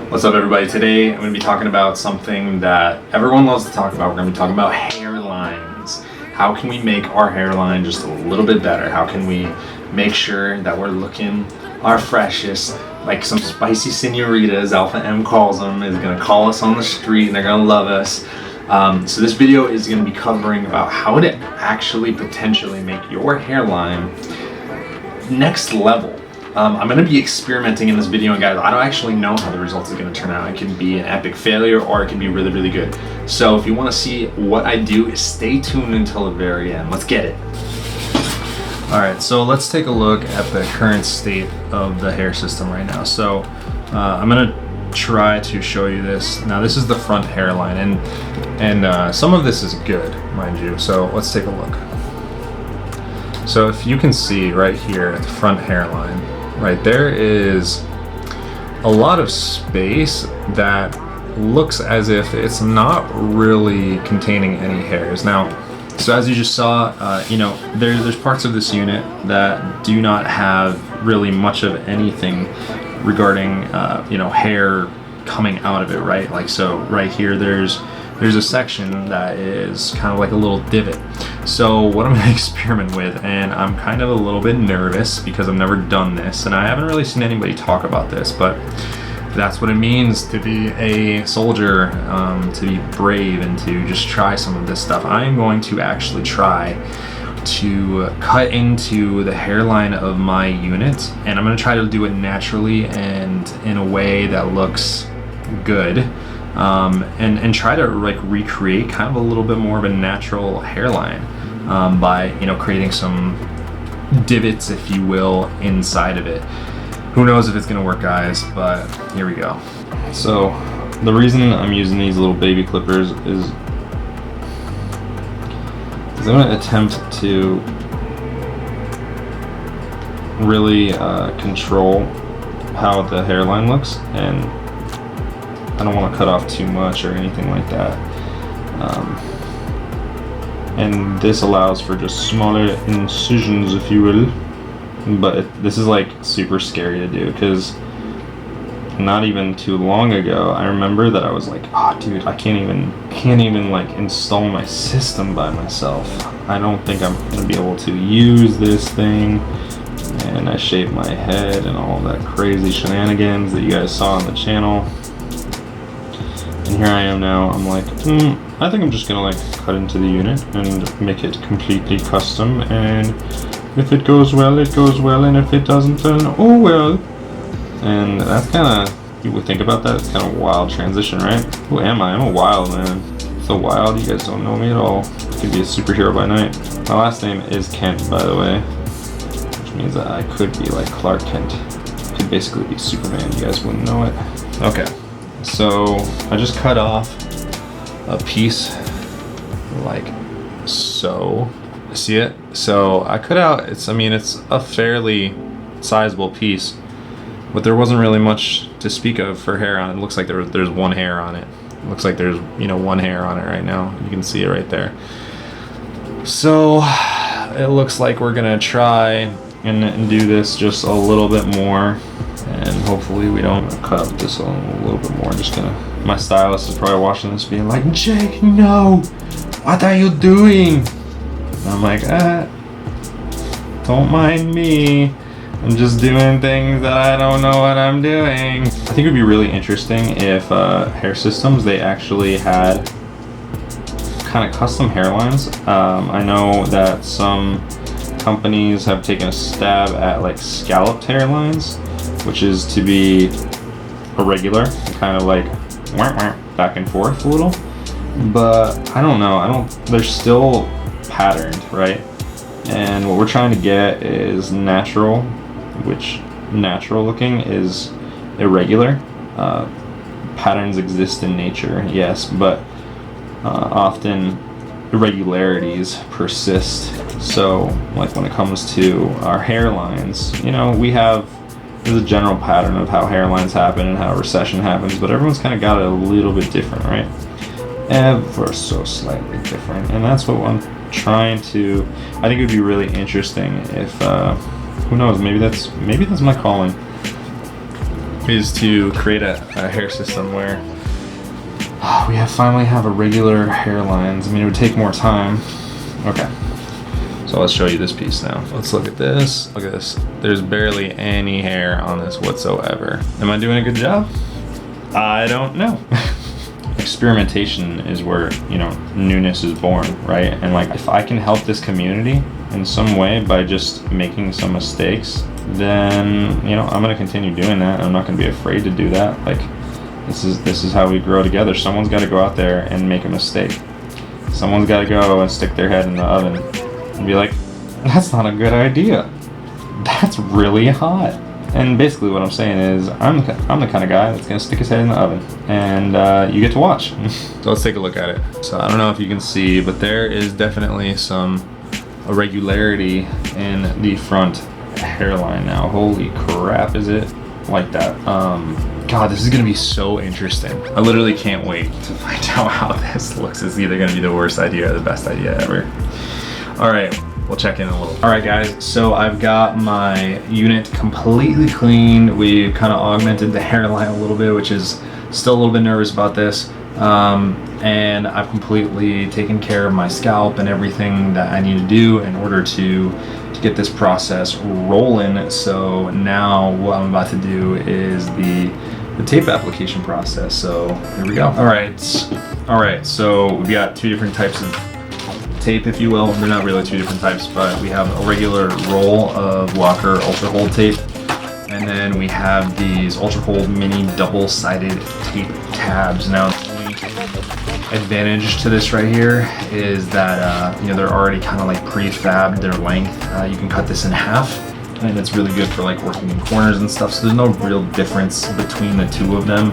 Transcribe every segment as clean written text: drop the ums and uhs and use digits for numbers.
What's up, everybody? Today I'm going to be talking about something that everyone loves to talk about. We're going to be talking about hairlines. How can we make our hairline just a little bit better? How can we make sure that we're looking our freshest, like some spicy senoritas, Alpha M calls them, is going to call us on the street and they're going to love us. So this video is going to be covering about how to actually potentially make your hairline next level. I'm going to be experimenting in this video, and guys, I don't actually know how the results are going to turn out. It can be an epic failure or it can be really, really good. So if you want to see what I do, stay tuned until the very end. Let's get it. Alright, so let's take a look at the current state of the hair system right now. So I'm going to try to show you this. Now this is the front hairline, and some of this is good, mind you. So let's take a look. So if you can see right here at the front hairline, right there is a lot of space that looks as if it's not really containing any hairs. Now, so as you just saw, there's parts of this unit that do not have really much of anything regarding, hair coming out of it, right? Like, so right here, there's a section that is kind of like a little divot. So what I'm going to experiment with, and I'm kind of a little bit nervous because I've never done this and I haven't really seen anybody talk about this, but that's what it means to be a soldier, to be brave and to just try some of this stuff. I'm going to actually try to cut into the hairline of my unit, and I'm going to try to do it naturally and in a way that looks good. And try to like recreate kind of a little bit more of a natural hairline by creating some divots, if you will, inside of it. Who knows if it's gonna work, guys, but here we go. So the reason I'm using these little baby clippers is I'm gonna attempt to really control how the hairline looks, and I don't want to cut off too much or anything like that. And this allows for just smaller incisions, if you will. But this is like super scary to do, because not even too long ago, I remember that I was like, oh dude, I can't even like install my system by myself. I don't think I'm gonna be able to use this thing. And I shaved my head and all that crazy shenanigans that you guys saw on the channel. And here I am now. I'm like, I think I'm just gonna like cut into the unit and make it completely custom, and if it goes well, it goes well, and if it doesn't, then oh well. And that's kind of, you would think about that, it's kind of a wild transition, right? Who am I? I'm a wild man. So wild, you guys don't know me at all. I could be a superhero by night. My last name is Kent, by the way, which means that I could be like Clark Kent. I could basically be Superman, you guys wouldn't know it. Okay. So I just cut off a piece like so. See it? So I cut out, it's a fairly sizable piece, but there wasn't really much to speak of for hair on it. It looks like there's one hair on it. It looks like there's one hair on it right now. You can see it right there. So it looks like we're gonna try and do this just a little bit more, and hopefully we don't cut up this one a little bit more. My stylist is probably watching this being like, Jake, no, what are you doing? And I'm like, don't mind me. I'm just doing things that I don't know what I'm doing. I think it would be really interesting if hair systems, they actually had kind of custom hairlines. I know that some companies have taken a stab at like scalloped hairlines, which is to be irregular, kind of like back and forth a little. But I don't know, they're still patterned, right? And what we're trying to get is natural, which natural looking is irregular. Patterns exist in nature, yes, but often irregularities persist. So like when it comes to our hairlines, there's a general pattern of how hairlines happen and how recession happens, but everyone's kind of got it a little bit different, right? Ever so slightly different. And that's what I'm trying to, I think it would be really interesting if who knows, maybe that's my calling. is to create a hair system where we finally have a regular hairlines. I mean, it would take more time. Okay. So let's show you this piece now. Let's look at this. Look at this. There's barely any hair on this whatsoever. Am I doing a good job? I don't know. Experimentation is where, you know, newness is born, right? And like, if I can help this community in some way by just making some mistakes, then, you know, I'm gonna continue doing that. I'm not gonna be afraid to do that. Like, this is how we grow together. Someone's gotta go out there and make a mistake. Someone's gotta go and stick their head in the oven and be like, that's not a good idea. That's really hot. And basically what I'm saying is, I'm the kind of guy that's gonna stick his head in the oven, and you get to watch. So let's take a look at it. So I don't know if you can see, but there is definitely some irregularity in the front hairline now. Holy crap, is it like that? God, this is gonna be so interesting. I literally can't wait to find out how this looks. It's either gonna be the worst idea or the best idea ever. All right. We'll check in a little. All right, guys, so I've got my unit completely cleaned. We've kind of augmented the hairline a little bit, which is still a little bit nervous about this. And I've completely taken care of my scalp and everything that I need to do in order to get this process rolling. So now what I'm about to do is the tape application process. So here we go. All right, so we've got two different types of tape, if you will. They're not really two different types, but we have a regular roll of Walker Ultra Hold tape, and then we have these Ultra Hold mini double-sided tape tabs. Now, the only advantage to this right here is that you know, they're already kind of like prefabbed. Their length, you can cut this in half, and it's really good for like working in corners and stuff. So there's no real difference between the two of them.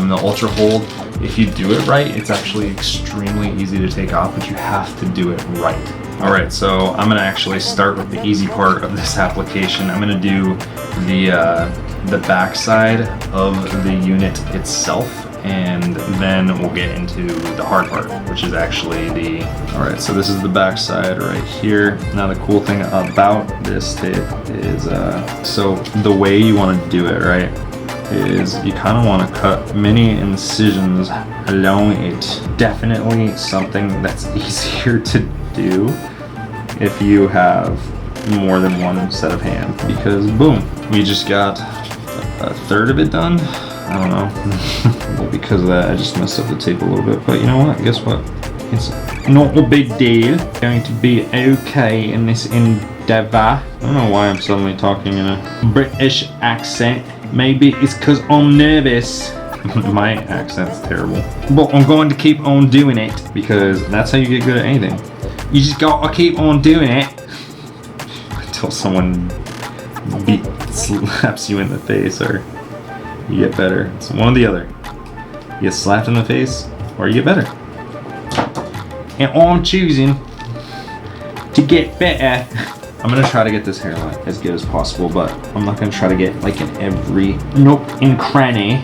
The Ultra Hold, if you do it right, it's actually extremely easy to take off, but you have to do it right. All right, so I'm gonna actually start with the easy part of this application. I'm gonna do the back side of the unit itself, and then we'll get into the hard part, which is actually the... All right, so this is the back side right here. Now the cool thing about this tape is, so the way you wanna do it, right, is you kind of want to cut mini incisions along it. Definitely something that's easier to do if you have more than one set of hands, because boom, we just got a third of it done. I don't know. Well, because of that, I just messed up the tape a little bit, but you know what? Guess what? It's not a big deal. Going to be okay in this endeavor. I don't know why I'm suddenly talking in a British accent. Maybe it's because I'm nervous. My accent's terrible. But I'm going to keep on doing it, because that's how you get good at anything. You just gotta keep on doing it until someone slaps you in the face, or you get better. It's one or the other. You get slapped in the face, or you get better. And I'm choosing to get better. I'm gonna try to get this hairline as good as possible, but I'm not gonna try to get like in every nook and cranny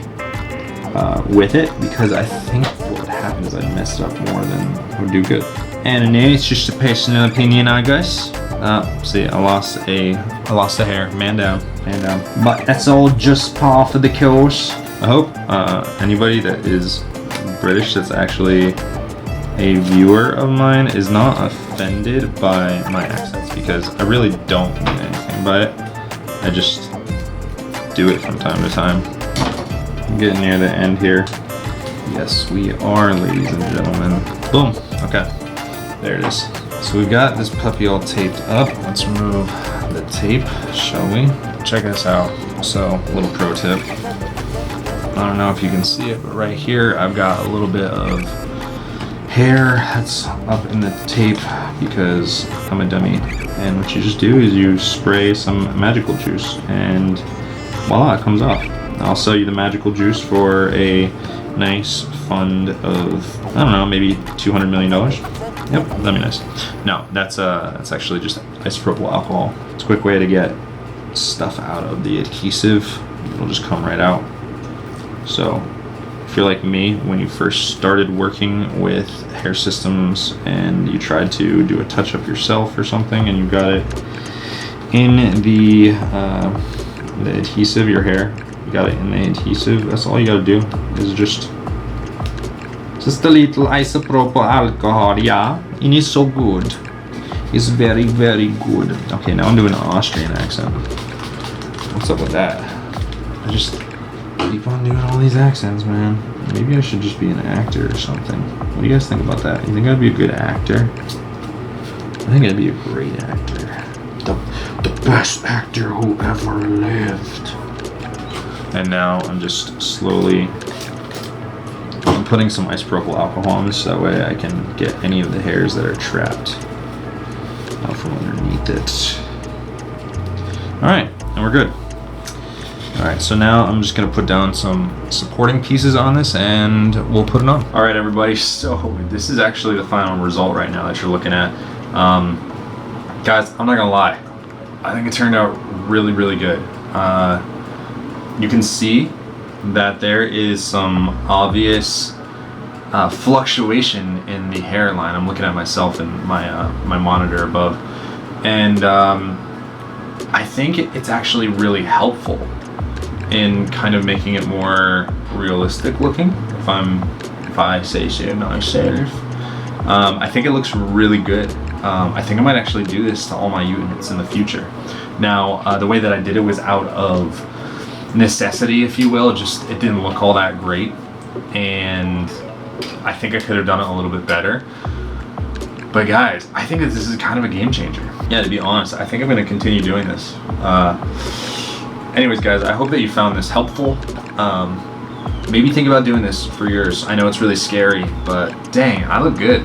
with it, because I think what would happen is I'd mess it up more than would do good. And then it's just a personal opinion, I guess. See, I lost a hair. Man down. But that's all just par for the course. I hope anybody that is British that's actually a viewer of mine is not offended by my accents, because I really don't mean anything by it. I just do it from time to time. I'm getting near the end here. Yes, we are, ladies and gentlemen. Boom. Okay. There it is. So we've got this puppy all taped up. Let's remove the tape, shall we? Check this out. So, a little pro tip. I don't know if you can see it, but right here I've got a little bit of hair that's up in the tape because I'm a dummy. And what you just do is you spray some magical juice, and voila, it comes off. I'll sell you the magical juice for a nice fund of, I don't know, maybe $200 million. Yep, that'd be nice. No, that's actually just isopropyl alcohol. It's a quick way to get stuff out of the adhesive. It'll just come right out. So if you're like me, when you first started working with hair systems and you tried to do a touch-up yourself or something, and you got it in the adhesive, your hair, You got it in the adhesive. That's all you gotta do is just a little isopropyl alcohol, yeah. And it's so good. It's very, very good. Okay, now I'm doing an Austrian accent. What's up with that? I just keep on doing all these accents, man. Maybe I should just be an actor or something. What do you guys think about that? You think I'd be a good actor? I think I'd be a great actor. The best actor who ever lived. And now I'm just slowly putting some isopropyl alcohol on this, so that way I can get any of the hairs that are trapped out from underneath it. Alright, and we're good. Alright, so now I'm just going to put down some supporting pieces on this and we'll put it on. Alright everybody, so this is actually the final result right now that you're looking at. Guys, I'm not going to lie. I think it turned out really, really good. You can see that there is some obvious fluctuation in the hairline. I'm looking at myself in my monitor above. And I think it's actually really helpful in kind of making it more realistic looking, if I say so myself. I think it looks really good. I think I might actually do this to all my units in the future. Now, the way that I did it was out of necessity, if you will. It didn't look all that great, and I think I could have done it a little bit better. But guys, I think that this is kind of a game changer. Yeah, to be honest, I think I'm going to continue doing this. Anyways, guys, I hope that you found this helpful. Maybe think about doing this for yours. I know it's really scary, but dang, I look good.